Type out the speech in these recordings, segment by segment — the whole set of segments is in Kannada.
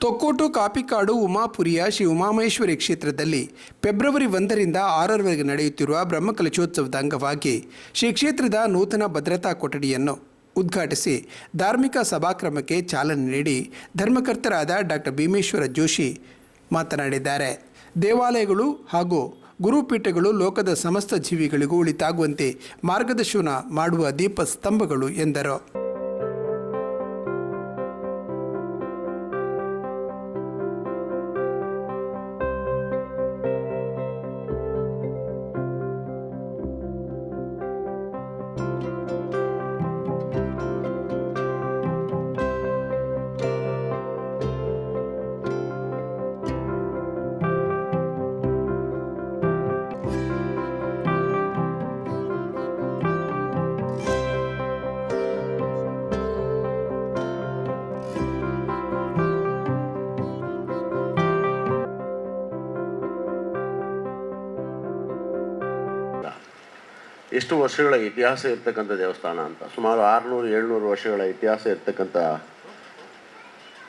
ತೊಕ್ಕೋಟು ಕಾಪಿಕಾಡು ಉಮಾಪುರಿಯ ಶ್ರೀ ಉಮಾಮಹೇಶ್ವರಿ ಕ್ಷೇತ್ರದಲ್ಲಿ ಫೆಬ್ರವರಿ 1ರಿಂದ 6ರವರೆಗೆ ನಡೆಯುತ್ತಿರುವ ಬ್ರಹ್ಮಕಲಶೋತ್ಸವದ ಅಂಗವಾಗಿ ಶ್ರೀ ಕ್ಷೇತ್ರದ ನೂತನ ಭದ್ರತಾ ಕೊಠಡಿಯನ್ನು ಉದ್ಘಾಟಿಸಿ ಧಾರ್ಮಿಕ ಸಭಾಕ್ರಮಕ್ಕೆ ಚಾಲನೆ ನೀಡಿ ಧರ್ಮಕರ್ತರಾದ ಡಾಕ್ಟರ್ ಭೀಮೇಶ್ವರ ಜೋಶಿ ಮಾತನಾಡಿದ್ದಾರೆ. ದೇವಾಲಯಗಳು ಹಾಗೂ ಗುರುಪೀಠಗಳು ಲೋಕದ ಸಮಸ್ತ ಜೀವಿಗಳಿಗೂ ಉಳಿತಾಗುವಂತೆ ಮಾರ್ಗದರ್ಶನ ಮಾಡುವ ದೀಪ ಸ್ತಂಭಗಳು ಎಂದರು. ಎಷ್ಟು ವರ್ಷಗಳ ಇತಿಹಾಸ ಇರ್ತಕ್ಕಂಥ ದೇವಸ್ಥಾನ ಅಂತ, ಸುಮಾರು 600-700 ವರ್ಷಗಳ ಇತಿಹಾಸ ಇರ್ತಕ್ಕಂಥ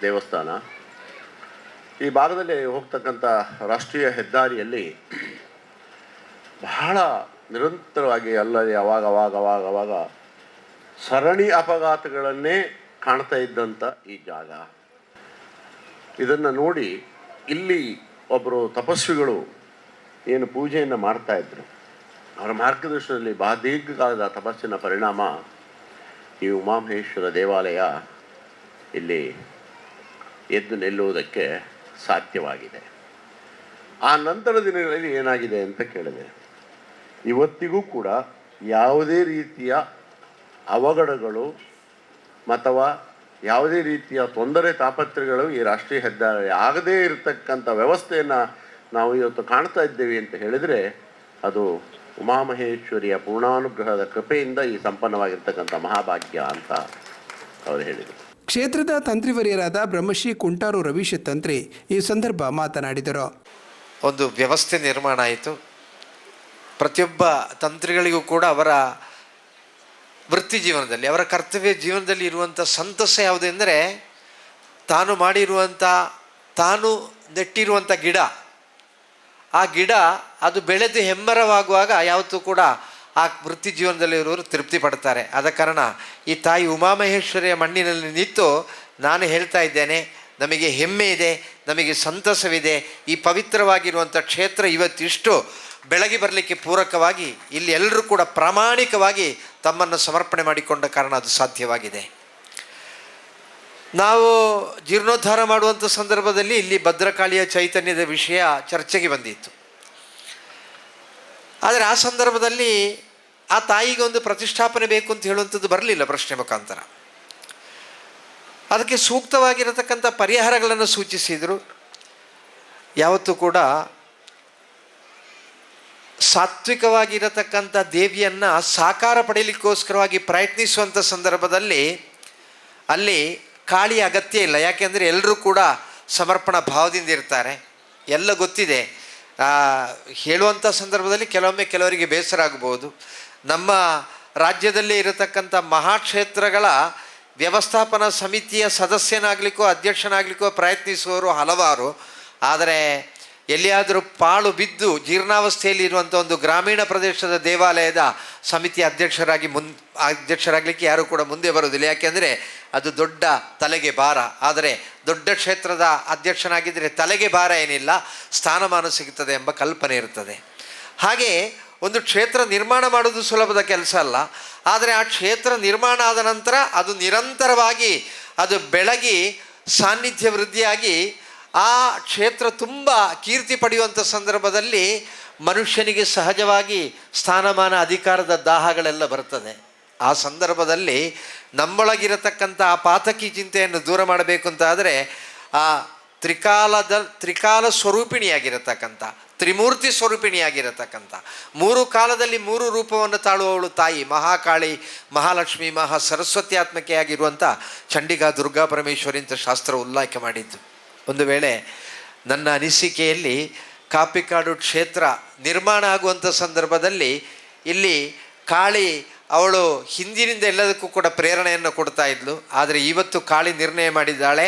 ದೇವಸ್ಥಾನ. ಈ ಭಾಗದಲ್ಲಿ ಹೋಗ್ತಕ್ಕಂಥ ರಾಷ್ಟ್ರೀಯ ಹೆದ್ದಾರಿಯಲ್ಲಿ ಬಹಳ ನಿರಂತರವಾಗಿ ಅಲ್ಲದೆ ಅವಾಗ ಸರಣಿ ಅಪಘಾತಗಳನ್ನೇ ಕಾಣ್ತಾ ಇದ್ದಂಥ ಈ ಜಾಗ. ಇದನ್ನು ನೋಡಿ ಇಲ್ಲಿ ಒಬ್ಬರು ತಪಸ್ವಿಗಳು ಏನು ಪೂಜೆಯನ್ನು ಮಾಡ್ತಾಯಿದ್ರು, ಅವರ ಮಾರ್ಗದರ್ಶನದಲ್ಲಿ ಬಹಳ ದೀರ್ಘಕಾಲದ ತಪಸ್ಸಿನ ಪರಿಣಾಮ ಈ ಉಮಾಮಹೇಶ್ವರ ದೇವಾಲಯ ಇಲ್ಲಿ ಎದ್ದು ನಿಲ್ಲುವುದಕ್ಕೆ ಸಾಧ್ಯವಾಗಿದೆ. ಆ ನಂತರ ದಿನಗಳಲ್ಲಿ ಏನಾಗಿದೆ ಅಂತ ಕೇಳಿದೆ, ಇವತ್ತಿಗೂ ಕೂಡ ಯಾವುದೇ ರೀತಿಯ ಅವಘಡಗಳು ಅಥವಾ ಯಾವುದೇ ರೀತಿಯ ತೊಂದರೆ ತಾಪತ್ರೆಗಳು ಈ ರಾಷ್ಟ್ರೀಯ ಹೆದ್ದಾರಿ ಆಗದೇ ಇರತಕ್ಕಂಥ ವ್ಯವಸ್ಥೆಯನ್ನು ನಾವು ಇವತ್ತು ಕಾಣ್ತಾ ಇದ್ದೇವೆ ಅಂತ ಹೇಳಿದರೆ ಅದು ಉಮಾಮಹೇಶ್ವರಿಯ ಪೂರ್ಣಾನುಗ್ರಹದ ಕೃಪೆಯಿಂದ ಈ ಸಂಪನ್ನವಾಗಿರ್ತಕ್ಕಂಥ ಮಹಾಭಾಗ್ಯ ಅಂತ ಅವರು ಹೇಳಿದರು. ಕ್ಷೇತ್ರದ ತಂತ್ರಿವರಿಯರಾದ ಬ್ರಹ್ಮಶ್ರೀ ಕುಂಟಾರು ರವೀಶ ತಂತ್ರಿ ಈ ಸಂದರ್ಭ ಮಾತನಾಡಿದರು. ಒಂದು ವ್ಯವಸ್ಥೆ ನಿರ್ಮಾಣ ಆಯಿತು. ಪ್ರತಿಯೊಬ್ಬ ತಂತ್ರಿಗಳಿಗೂ ಕೂಡ ಅವರ ವೃತ್ತಿ ಜೀವನದಲ್ಲಿ, ಅವರ ಕರ್ತವ್ಯ ಜೀವನದಲ್ಲಿ ಇರುವಂಥ ಸಂತಸ ಯಾವುದೆಂದರೆ ತಾನು ಮಾಡಿರುವಂಥ, ತಾನು ನೆಟ್ಟಿರುವಂಥ ಗಿಡ, ಆ ಗಿಡ ಅದು ಬೆಳೆದು ಹೆಮ್ಮರವಾಗುವಾಗ ಯಾವತ್ತೂ ಕೂಡ ಆ ವೃತ್ತಿ ಜೀವನದಲ್ಲಿರೋರು ತೃಪ್ತಿ ಪಡ್ತಾರೆ. ಆದ ಕಾರಣ ಈ ತಾಯಿ ಉಮಾಮಹೇಶ್ವರಿಯ ಮಣ್ಣಿನಲ್ಲಿ ನಿಂತು ನಾನು ಹೇಳ್ತಾ ಇದ್ದೇನೆ, ನಮಗೆ ಹೆಮ್ಮೆ ಇದೆ, ನಮಗೆ ಸಂತಸವಿದೆ. ಈ ಪವಿತ್ರವಾಗಿರುವಂಥ ಕ್ಷೇತ್ರ ಇವತ್ತಿಷ್ಟು ಬೆಳಗಿ ಬರಲಿಕ್ಕೆ ಪೂರಕವಾಗಿ ಇಲ್ಲಿ ಎಲ್ಲರೂ ಕೂಡ ಪ್ರಾಮಾಣಿಕವಾಗಿ ತಮ್ಮನ್ನು ಸಮರ್ಪಣೆ ಮಾಡಿಕೊಂಡ ಕಾರಣ ಅದು ಸಾಧ್ಯವಾಗಿದೆ. ನಾವು ಜೀರ್ಣೋದ್ಧಾರ ಮಾಡುವಂಥ ಸಂದರ್ಭದಲ್ಲಿ ಇಲ್ಲಿ ಭದ್ರಕಾಳಿಯ ಚೈತನ್ಯದ ವಿಷಯ ಚರ್ಚೆಗೆ ಬಂದಿತ್ತು. ಆದರೆ ಆ ಸಂದರ್ಭದಲ್ಲಿ ಆ ತಾಯಿಗೆ ಒಂದು ಪ್ರತಿಷ್ಠಾಪನೆ ಬೇಕು ಅಂತ ಹೇಳುವಂಥದ್ದು ಬರಲಿಲ್ಲ ಪ್ರಶ್ನೆ ಮುಖಾಂತರ. ಅದಕ್ಕೆ ಸೂಕ್ತವಾಗಿರತಕ್ಕಂಥ ಪರಿಹಾರಗಳನ್ನು ಸೂಚಿಸಿದರು. ಯಾವತ್ತೂ ಕೂಡ ಸಾತ್ವಿಕವಾಗಿರತಕ್ಕಂಥ ದೇವಿಯನ್ನು ಸಾಕಾರ ಪಡೆಯಲಿಕ್ಕೋಸ್ಕರವಾಗಿ ಪ್ರಯತ್ನಿಸುವಂಥ ಸಂದರ್ಭದಲ್ಲಿ ಅಲ್ಲಿ ಕಾಳಿಯ ಅಗತ್ಯ ಇಲ್ಲ. ಯಾಕೆಂದರೆ ಎಲ್ಲರೂ ಕೂಡ ಸಮರ್ಪಣಾ ಭಾವದಿಂದ ಇರ್ತಾರೆ. ಎಲ್ಲ ಗೊತ್ತಿದೆ. ಹೇಳುವಂಥ ಸಂದರ್ಭದಲ್ಲಿ ಕೆಲವೊಮ್ಮೆ ಕೆಲವರಿಗೆ ಬೇಸರ ಆಗ್ಬೋದು. ನಮ್ಮ ರಾಜ್ಯದಲ್ಲೇ ಇರತಕ್ಕಂಥ ಮಹಾಕ್ಷೇತ್ರಗಳ ವ್ಯವಸ್ಥಾಪನಾ ಸಮಿತಿಯ ಸದಸ್ಯನಾಗಲಿಕ್ಕೋ ಅಧ್ಯಕ್ಷನಾಗಲಿಕ್ಕೋ ಪ್ರಯತ್ನಿಸುವವರು ಹಲವಾರು. ಆದರೆ ಎಲ್ಲಿಯಾದರೂ ಪಾಳು ಬಿದ್ದು ಜೀರ್ಣಾವಸ್ಥೆಯಲ್ಲಿ ಇರುವಂಥ ಒಂದು ಗ್ರಾಮೀಣ ಪ್ರದೇಶದ ದೇವಾಲಯದ ಸಮಿತಿ ಅಧ್ಯಕ್ಷರಾಗಲಿಕ್ಕೆ ಯಾರೂ ಕೂಡ ಮುಂದೆ ಬರೋದಿಲ್ಲ. ಯಾಕೆಂದರೆ ಅದು ದೊಡ್ಡ ತಲೆಗೆ ಭಾರ. ಆದರೆ ದೊಡ್ಡ ಕ್ಷೇತ್ರದ ಅಧ್ಯಕ್ಷನಾಗಿದ್ದರೆ ತಲೆಗೆ ಭಾರ ಏನಿಲ್ಲ, ಸ್ಥಾನಮಾನ ಸಿಗುತ್ತದೆ ಎಂಬ ಕಲ್ಪನೆ ಇರ್ತದೆ. ಹಾಗೆ ಒಂದು ಕ್ಷೇತ್ರ ನಿರ್ಮಾಣ ಮಾಡೋದು ಸುಲಭದ ಕೆಲಸ ಅಲ್ಲ. ಆದರೆ ಆ ಕ್ಷೇತ್ರ ನಿರ್ಮಾಣ ಆದ ನಂತರ ಅದು ನಿರಂತರವಾಗಿ ಅದು ಬೆಳಗಿ ಸಾನ್ನಿಧ್ಯ ವೃದ್ಧಿಯಾಗಿ ಆ ಕ್ಷೇತ್ರ ತುಂಬ ಕೀರ್ತಿ ಪಡೆಯುವಂಥ ಸಂದರ್ಭದಲ್ಲಿ ಮನುಷ್ಯನಿಗೆ ಸಹಜವಾಗಿ ಸ್ಥಾನಮಾನ ಅಧಿಕಾರದ ದಾಹಗಳೆಲ್ಲ ಬರ್ತದೆ. ಆ ಸಂದರ್ಭದಲ್ಲಿ ನಮ್ಮೊಳಗಿರತಕ್ಕಂಥ ಆ ಪಾತಕಿ ಚಿಂತೆಯನ್ನು ದೂರ ಮಾಡಬೇಕು ಅಂತ ಆದರೆ ಆ ತ್ರಿಕಾಲ ಸ್ವರೂಪಿಣಿಯಾಗಿರತಕ್ಕಂಥ, ತ್ರಿಮೂರ್ತಿ ಸ್ವರೂಪಿಣಿಯಾಗಿರತಕ್ಕಂಥ, 3 ಕಾಲದಲ್ಲಿ 3 ರೂಪವನ್ನು ತಾಳುವವಳು ತಾಯಿ ಮಹಾಕಾಳಿ, ಮಹಾಲಕ್ಷ್ಮಿ, ಮಹಾ ಸರಸ್ವತ್ಯಾತ್ಮಕೆಯಾಗಿರುವಂಥ ಚಂಡಿಕಾ ದುರ್ಗಾ ಪರಮೇಶ್ವರಿ ಅಂತ ಶಾಸ್ತ್ರ ಉಲ್ಲೇಖ ಮಾಡಿದ್ದು. ಒಂದು ವೇಳೆ ನನ್ನ ಅನಿಸಿಕೆಯಲ್ಲಿ ಕಾಪಿಕಾಡು ಕ್ಷೇತ್ರ ನಿರ್ಮಾಣ ಆಗುವಂಥ ಸಂದರ್ಭದಲ್ಲಿ ಇಲ್ಲಿ ಕಾಳಿ ಅವಳು ಹಿಂದಿನಿಂದ ಎಲ್ಲದಕ್ಕೂ ಕೂಡ ಪ್ರೇರಣೆಯನ್ನು ಕೊಡ್ತಾ ಇದ್ಲು. ಆದರೆ ಇವತ್ತು ಕಾಳಿ ನಿರ್ಣಯ ಮಾಡಿದ್ದಾಳೆ,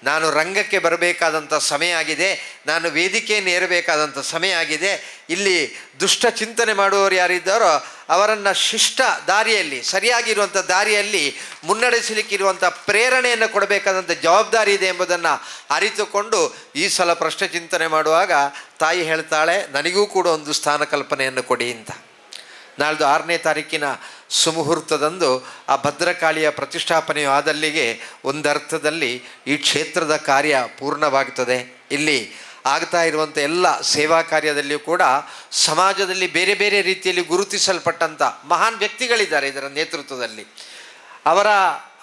ನಾನು ರಂಗಕ್ಕೆ ಬರಬೇಕಾದಂಥ ಸಮಯ ಆಗಿದೆ, ನಾನು ವೇದಿಕೆಯನ್ನು ಏರಬೇಕಾದಂಥ ಸಮಯ ಆಗಿದೆ. ಇಲ್ಲಿ ದುಷ್ಟ ಚಿಂತನೆ ಮಾಡುವವರು ಯಾರಿದ್ದಾರೋ ಅವರನ್ನು ಶಿಷ್ಟ ದಾರಿಯಲ್ಲಿ, ಸರಿಯಾಗಿರುವಂಥ ದಾರಿಯಲ್ಲಿ ಮುನ್ನಡೆಸಲಿಕ್ಕಿರುವಂಥ ಪ್ರೇರಣೆಯನ್ನು ಕೊಡಬೇಕಾದಂಥ ಜವಾಬ್ದಾರಿ ಇದೆ ಎಂಬುದನ್ನು ಅರಿತುಕೊಂಡು ಈ ಸಲ ಪ್ರಶ್ನೆ ಚಿಂತನೆ ಮಾಡುವಾಗ ತಾಯಿ ಹೇಳ್ತಾಳೆ, ನನಗೂ ಕೂಡ ಒಂದು ಸ್ಥಾನ ಕಲ್ಪನೆಯನ್ನು ಕೊಡಿ ಅಂತ. ನಾಳ್ದು 6ನೇ ತಾರೀಕಿನ ಸುಮುಹೂರ್ತದಂದು ಆ ಭದ್ರಕಾಳಿಯ ಪ್ರತಿಷ್ಠಾಪನೆಯು ಆದಲ್ಲಿಗೆ ಒಂದರ್ಥದಲ್ಲಿ ಈ ಕ್ಷೇತ್ರದ ಕಾರ್ಯ ಪೂರ್ಣವಾಗ್ತದೆ. ಇಲ್ಲಿ ಆಗ್ತಾ ಇರುವಂಥ ಎಲ್ಲ ಸೇವಾ ಕಾರ್ಯದಲ್ಲಿಯೂ ಕೂಡ ಸಮಾಜದಲ್ಲಿ ಬೇರೆ ಬೇರೆ ರೀತಿಯಲ್ಲಿ ಗುರುತಿಸಲ್ಪಟ್ಟಂಥ ಮಹಾನ್ ವ್ಯಕ್ತಿಗಳಿದ್ದಾರೆ ಇದರ ನೇತೃತ್ವದಲ್ಲಿ.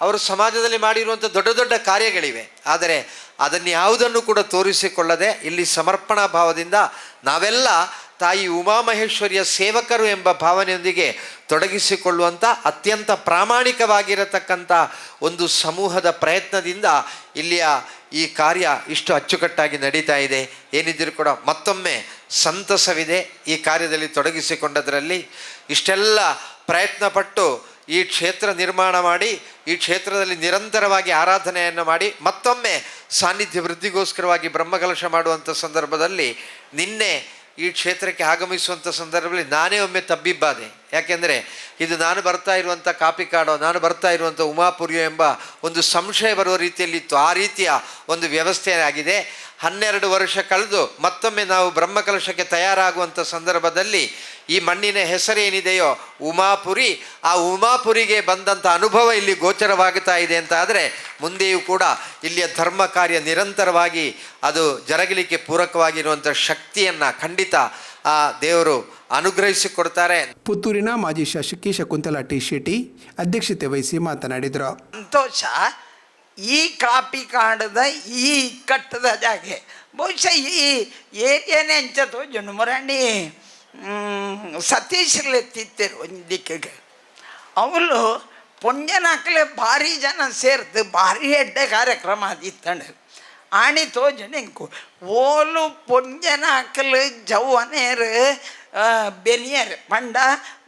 ಅವರು ಸಮಾಜದಲ್ಲಿ ಮಾಡಿರುವಂಥ ದೊಡ್ಡ ದೊಡ್ಡ ಕಾರ್ಯಗಳಿವೆ. ಆದರೆ ಅದನ್ನು ಯಾವುದನ್ನು ಕೂಡ ತೋರಿಸಿಕೊಳ್ಳದೆ ಇಲ್ಲಿ ಸಮರ್ಪಣಾ ಭಾವದಿಂದ ನಾವೆಲ್ಲ ತಾಯಿ ಉಮಾಮಹೇಶ್ವರಿಯ ಸೇವಕರು ಎಂಬ ಭಾವನೆಯೊಂದಿಗೆ ತೊಡಗಿಸಿಕೊಳ್ಳುವಂಥ ಅತ್ಯಂತ ಪ್ರಾಮಾಣಿಕವಾಗಿರತಕ್ಕಂಥ ಒಂದು ಸಮೂಹದ ಪ್ರಯತ್ನದಿಂದ ಇಲ್ಲಿಯ ಈ ಕಾರ್ಯ ಇಷ್ಟು ಅಚ್ಚುಕಟ್ಟಾಗಿ ನಡೀತಾ ಇದೆ. ಏನಿದ್ದರೂ ಕೂಡ ಮತ್ತೊಮ್ಮೆ ಸಂತಸವಿದೆ ಈ ಕಾರ್ಯದಲ್ಲಿ ತೊಡಗಿಸಿಕೊಂಡದರಲ್ಲಿ. ಇಷ್ಟೆಲ್ಲ ಪ್ರಯತ್ನಪಟ್ಟು ಈ ಕ್ಷೇತ್ರ ನಿರ್ಮಾಣ ಮಾಡಿ ಈ ಕ್ಷೇತ್ರದಲ್ಲಿ ನಿರಂತರವಾಗಿ ಆರಾಧನೆಯನ್ನು ಮಾಡಿ ಮತ್ತೊಮ್ಮೆ ಸಾನ್ನಿಧ್ಯ ವೃದ್ಧಿಗೋಸ್ಕರವಾಗಿ ಬ್ರಹ್ಮಕಲಶ ಮಾಡುವಂಥ ಸಂದರ್ಭದಲ್ಲಿ ನಿನ್ನೆ ಈ ಕ್ಷೇತ್ರಕ್ಕೆ ಆಗಮಿಸುವಂಥ ಸಂದರ್ಭದಲ್ಲಿ ನಾನೇ ಒಮ್ಮೆ ತಬ್ಬಿಬ್ಬಾದೆ. ಯಾಕೆಂದರೆ ಇದು ನಾನು ಬರ್ತಾ ಇರುವಂಥ ಕಾಪಿಕಾಡೋ, ನಾನು ಬರ್ತಾ ಇರುವಂಥ ಉಮಾಪುರಿಯೋ ಎಂಬ ಒಂದು ಸಂಶಯ ಬರುವ ರೀತಿಯಲ್ಲಿತ್ತು. ಆ ರೀತಿಯ ಒಂದು ವ್ಯವಸ್ಥೆ ಆಗಿದೆ. 12 ವರ್ಷ ಕಳೆದು ಮತ್ತೊಮ್ಮೆ ನಾವು ಬ್ರಹ್ಮಕಲಶಕ್ಕೆ ತಯಾರಾಗುವಂಥ ಸಂದರ್ಭದಲ್ಲಿ ಈ ಮಣ್ಣಿನ ಹೆಸರೇನಿದೆಯೋ ಉಮಾಪುರಿ, ಆ ಉಮಾಪುರಿಗೆ ಬಂದಂಥ ಅನುಭವ ಇಲ್ಲಿ ಗೋಚರವಾಗುತ್ತಾ ಇದೆ ಅಂತ ಆದರೆ ಮುಂದೆಯೂ ಕೂಡ ಇಲ್ಲಿಯ ಧರ್ಮ ಕಾರ್ಯ ನಿರಂತರವಾಗಿ ಅದು ಜರಗಲಿಕ್ಕೆ ಪೂರಕವಾಗಿರುವಂಥ ಶಕ್ತಿಯನ್ನು ಖಂಡಿತ ಆ ದೇವರು ಅನುಗ್ರಹಿಸಿಕೊಡ್ತಾರೆ. ಪುತ್ತೂರಿನ ಮಾಜಿ ಶಾಸಕಿ ಶಕುಂತಲಾ ಟಿ ಶೆಟ್ಟಿ ಅಧ್ಯಕ್ಷತೆ ವಹಿಸಿ ಮಾತನಾಡಿದರು. ಸಂತೋಷ. ಈ ಕಾಪಿ ಕಾಂಡದ ಈ ಕಟ್ಟದ ಜಾಗೆ ಬಹುಶಃ ಈ ಏರಿಯಾನೇ ಅಂಚದು ಜುಣುಮರಾಣಿ ಸತೀಶ್ಲೆತ್ತಿತ್ತರು ಒಂದು ದಿಕ್ಕಿಗೆ. ಅವಳು ಪುಣ್ಯನಾಕಲೆ ಭಾರಿ ಜನ ಸೇರ್ದು ಭಾರಿ ಎಡ್ಡೆ ಕಾರ್ಯಕ್ರಮ ಆದಿತ್ತಂಡು ಆಣಿ ತೋಜನೆಂಕು ಓಲು ಪುಣ್ಯನಾಕಲು ಜೌವನೇರು ಬೆನಿಯರು ಪಂಡ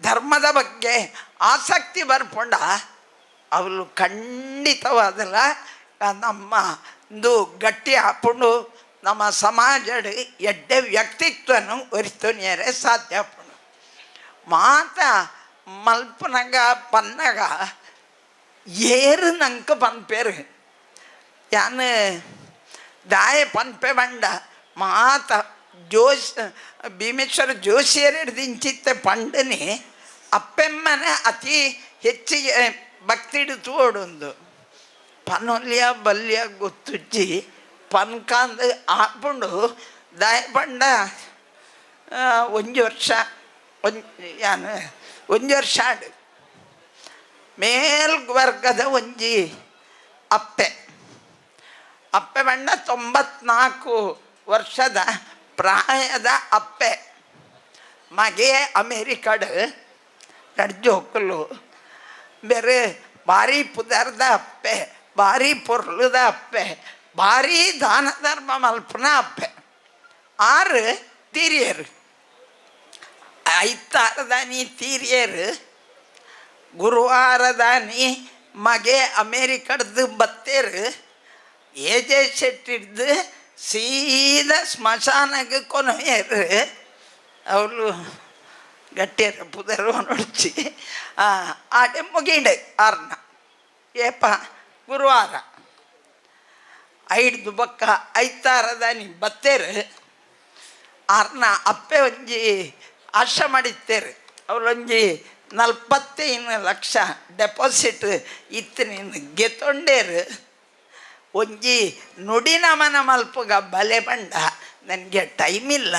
ಧರ್ಮದ ಬಗ್ಗೆ ಆಸಕ್ತಿ ಬರ್ಪೊಂಡ ಅವಳು ಖಂಡಿತವಾದಲ್ಲ ನಮ್ಮ ಒಂದು ಗಟ್ಟಿ ಹಾಕೊಂಡು ನಮ್ಮ ಸಮಾಜದ ಎಡ್ಡೆ ವ್ಯಕ್ತಿತ್ವನು ಒರಿತೋನಿಯರೆ ಸಾಧ್ಯ ಪಡು ಮಾತ ಮಲ್ಪನಗ ಪನ್ನಗ ಏರು ನಂಗೆ ಪನ್ಪೇರು ಯಾನು ದಾಯ ಪನ್ಪೆ ಬಂಡ ಮಾತ ಭೀಮೇಶ್ವರ ಜೋಶಿಯರು ಹಿಡ್ದಿಂಚಿತ್ತೆ ಪಂಡನಿ ಅಪ್ಪೆಮ್ಮನೆ ಅತಿ ಹೆಚ್ಚಿಗೆ ಭಕ್ತಿಡು ತೋಡೊಂದು ಪನೊಲ್ಯ ಬಲ್ಯ ಗೊತ್ತುಜ್ಜಿ ಪನ್ಕಾಂದು ಹಾಕೊಂಡು ದಾಯ ಪಂಡ ಒಂದು ವರ್ಷ ಒಂದು ವರ್ಷ ಆಡು ಮೇಲ್ವರ್ಗದ ಒಂಜಿ ಅಪ್ಪೆ ಬಂಡ 94 ವರ್ಷದ ಪ್ರಾಯದ ಅಪ್ಪೆ ಮಗೆ ಅಮೇರಿಕಾಡ್ ನಡ್ಜು ಹೊಕ್ಕಲು ಬೇರೆ ಭಾರಿ ಪುದರ್ದ ಅಪ್ಪೆ, ಭಾರಿ ಪೊರ್ಲದ ಅಪ್ಪೆ, ಭಾರಿ ದಾನ ಧರ್ಮ ಮಲ್ಪನ ಅಪ್ಪೆ. 6 ತೀರಿಯರು ಐತಾರದಾನಿ ತೀರಿಯರು ಗುರುವಾರದಾನಿ ಮಗೆ ಅಮೇರಿಕಡ್ದು ಬತ್ತೇರು ಏಜೆ ಶೆಟ್ಟಿಡ್ದು ಸೀದಾ ಸ್ಮಶಾನಕ್ಕೆ ಕೊನೆಯರು ಅವರು ಗಟ್ಟಿಯರ ಪುದರು ನೋಡ್ಚಿ ಆಟೆ ಮುಗಿಂಡೆ 6ನ ಏಪ ಗುರುವಾರ 5 ಬಕ್ಕ ಐತಾರದಾನಿ ಬತ್ತೇರು 6ನ ಅಪ್ಪೆ ಒಂಜಿ ಆಶ ಮಾಡಿತ್ತೇರು ಅವರೊಂಜಿ 45 ಲಕ್ಷ ಡೆಪಾಸಿಟ್ ಇತ್ತು ನೀನು ಗೆತ್ತೊಂಡೇರು ಒಂಜಿ ನುಡಿನಮನ ಮಲ್ಪಗ ಬಲೆ ಬಂಡ ನನಗೆ ಟೈಮಿಲ್ಲ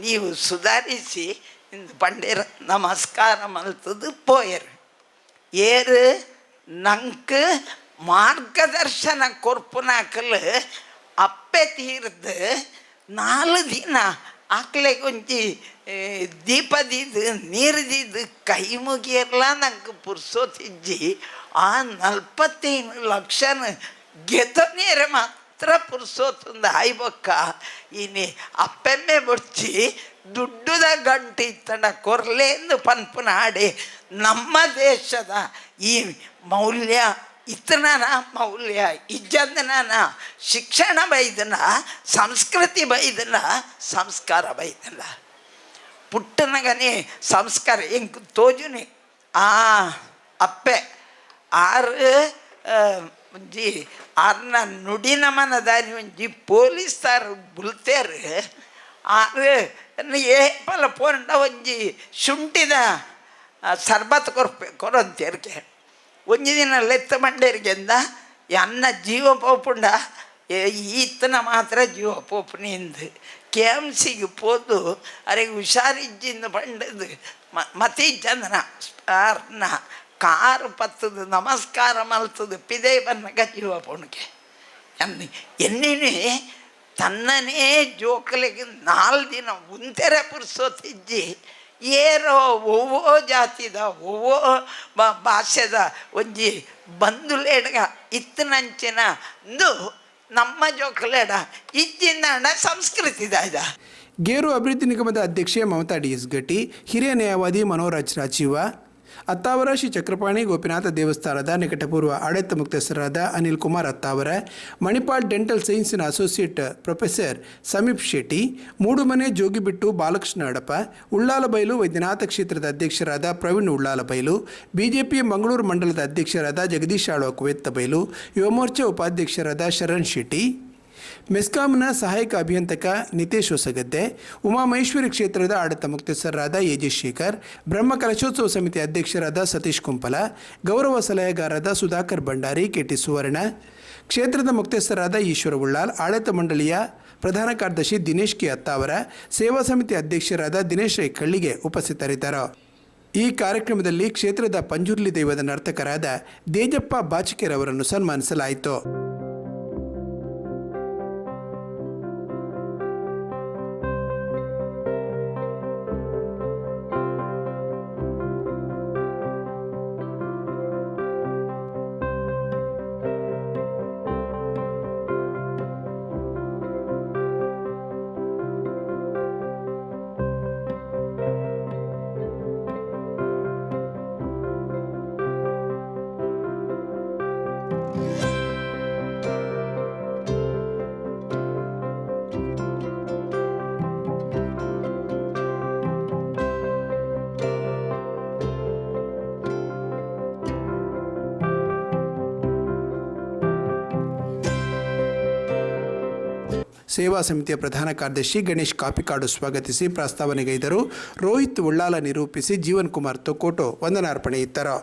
ನೀವು ಸುಧಾರಿಸಿ ಇಂದು ಪಂಡೇರು ನಮಸ್ಕಾರ ಮಲ್ತದು ಪೋಯರು ಏರು ನಂಗೆ ಮಾರ್ಗದರ್ಶನ ಕೊರ್ಪುನಾಕಲು ಅಪ್ಪೆ ತೀರ್ದು 4 ದಿನ ಆಕಲೆಗೆ ಒಂಜಿ ದೀಪದಿದ್ದು ನೀರ್ದಿದ್ದು ಕೈ ಮುಗಿಯಲ್ಲ ನಂಗೆ ಪುರ್ಸೋತಿಜ್ಜಿ ಆ 45 ಲಕ್ಷನ ಗೆತನೇರೆ ಮಾತ್ರ ಪುರ್ಸೋತಂದು ಆಯ್ಬಕ್ಕ ಇನಿ ಅಪ್ಪೆಮ್ಮೆ ಬುಡ್ಚಿ ದುಡ್ಡುದ ಗಂಟು ಇತ್ತಂಡ ಕೊರ್ಲೆಂದು ಪನ್ಪುನ ಆಡಿ ನಮ್ಮ ದೇಶದ ಈ ಮೌಲ್ಯ ಇತನನ ಮೌಲ್ಯ ಇಜ್ಜಂದನ ಶಿಕ್ಷಣ ಬೈದನ ಸಂಸ್ಕೃತಿ ಬೈದನ ಸಂಸ್ಕಾರ ಬೈದಲ್ಲ ಪುಟ್ಟನಗನೇ ಸಂಸ್ಕಾರ ಹೆಂಗೆ ತೋಜುನಿ ಅಪ್ಪೆ ಆರು ಒಂಜಿ ಆರ್ನ ನುಡಿ ನಮನದಾರಿ ಒಂಜಿ ಪೊಲೀಸ್ತಾರು ಬುಲ್ತೇರು ಆರು ಏಪಲ ಪೋಂಡ ಒಂಜಿ ಶುಂಠಿದ ಸರ್ಬತ್ ಕೊರಂತೇರ್ಗೆ ಒಂಜಿ ದಿನ ಲೆತ್ತ ಮಂಡೇರಿಗೆಂದ ಅನ್ನ ಜೀವ ಪೋಪುಂಡ ಈತನ ಮಾತ್ರ ಜೀವ ಪೋಪುನಿಂದು KMCಗೆ ಪೋದು ಅರೆಗೆ ಹುಷಾರಿಜ್ಜಿಂದ ಪಂಡದು ಮತೀಜಂದನ ಅರ್ನ ಕಾರು ಪತ್ತದು ನಮಸ್ಕಾರ ಮಲ್ತದು ಪಿದೇ ಬನ್ನಗ ಜೀವ ಪೋಣಿಗೆ ಎನ್ನಿನೇ ತನ್ನನೇ ಜೋಕಲಿಗೆ 4 ದಿನ ಉಂತೆರೆ ಪುರ್ಸೋತಿಜ್ಜಿ ಏರೋ ಒವ್ವೋ ಜಾತಿದ ಒವ್ವೋ ಭಾಷೆದ ಒಂಜಿ ಬಂಧುಲೇಡ್ಗ ಇತ್ತನಂಚಿನ ನಮ್ಮ ಜೋಕಲೇಡ ಇಜ್ಜಿಂದ ಸಂಸ್ಕೃತಿದ ಗೇರು ಅಭಿವೃದ್ಧಿ ನಿಗಮದ ಅಧ್ಯಕ್ಷೆ ಮಮತಾ ಡಿಎಸ್ ಗಟ್ಟಿ, ಹಿರಿಯ ನ್ಯಾಯವಾದಿ ಮನೋರಾಜ್ ರಾಜೀವ, ಅತ್ತಾವರ ಶ್ರೀ ಚಕ್ರಪಾಣಿ ಗೋಪಿನಾಥ ದೇವಸ್ಥಾನದ ನಿಕಟಪೂರ್ವ ಆಡಳಿತ ಮುಖ್ಯಸ್ಥರಾದ ಅನಿಲ್ ಕುಮಾರ್ ಅತ್ತಾವರ, ಮಣಿಪಾಲ್ ಡೆಂಟಲ್ ಸೈನ್ಸಿನ ಅಸೋಸಿಯೇಟ್ ಪ್ರೊಫೆಸರ್ ಸಮೀಪ್ ಶೆಟ್ಟಿ, ಮೂಡುಮನೆ ಜೋಗಿಬಿಟ್ಟು ಬಾಲಕೃಷ್ಣ ಅಡಪ, ಉಳ್ಳಾಲಬೈಲು ವೈದ್ಯನಾಥ ಕ್ಷೇತ್ರದ ಅಧ್ಯಕ್ಷರಾದ ಪ್ರವೀಣ್ ಉಳ್ಳಾಲಬೈಲು, ಬಿಜೆಪಿ ಮಂಗಳೂರು ಮಂಡಲದ ಅಧ್ಯಕ್ಷರಾದ ಜಗದೀಶ್ ಆಳ್ವ ಕುವೆತ್ತಬೈಲು, ಯುವ ಮೋರ್ಚಾ ಉಪಾಧ್ಯಕ್ಷರಾದ ಶರಣ್ ಶೆಟ್ಟಿ, ಮೆಸ್ಕಾಂನ ಸಹಾಯಕ ಅಭಿಯಂತಕ ನಿತೇಶ್ ಹೊಸಗದ್ದೆ, ಉಮಾಮಹೇಶ್ವರಿ ಕ್ಷೇತ್ರದ ಆಡಳಿತ ಮುಖ್ಯಸ್ಥರಾದ ಎಜೆ ಶೇಖರ್, ಬ್ರಹ್ಮ ಕಲಶೋತ್ಸವ ಸಮಿತಿ ಅಧ್ಯಕ್ಷರಾದ ಸತೀಶ್ ಕುಂಪಲ, ಗೌರವ ಸಲಹೆಗಾರರಾದ ಸುಧಾಕರ್ ಭಂಡಾರಿ, ಕೆಟಿ ಸುವರ್ಣ, ಕ್ಷೇತ್ರದ ಮುಖ್ಯಸ್ಥರಾದ ಈಶ್ವರ ಉಳ್ಳಾಲ್, ಆಡಳಿತ ಮಂಡಳಿಯ ಪ್ರಧಾನ ಕಾರ್ಯದರ್ಶಿ ದಿನೇಶ್ ಕೆ ಅತ್ತಾವರ, ಸೇವಾ ಸಮಿತಿ ಅಧ್ಯಕ್ಷರಾದ ದಿನೇಶ್ ರೈ ಕಳ್ಳಿಗೆ ಉಪಸ್ಥಿತರಿದ್ದರು. ಈ ಕಾರ್ಯಕ್ರಮದಲ್ಲಿ ಕ್ಷೇತ್ರದ ಪಂಜುರ್ಲಿ ದೈವದ ನರ್ತಕರಾದ ದೇಜಪ್ಪ ಬಾಚಿಕೆರ್ ಅವರನ್ನು ಸನ್ಮಾನಿಸಲಾಯಿತು. ಸೇವಾ ಸಮಿತಿಯ ಪ್ರಧಾನ ಕಾರ್ಯದರ್ಶಿ ಗಣೇಶ್ ಕಾಪಿಕಾಡು ಸ್ವಾಗತಿಸಿ ಪ್ರಸ್ತಾವನೆಗೈದರು. ರೋಹಿತ್ ಉಳ್ಳಾಲ ನಿರೂಪಿಸಿ ಜೀವನ್ ಕುಮಾರ್ ತೊಕೋಟೋ ವಂದನಾರ್ಪಣೆ ಇತ್ತರು.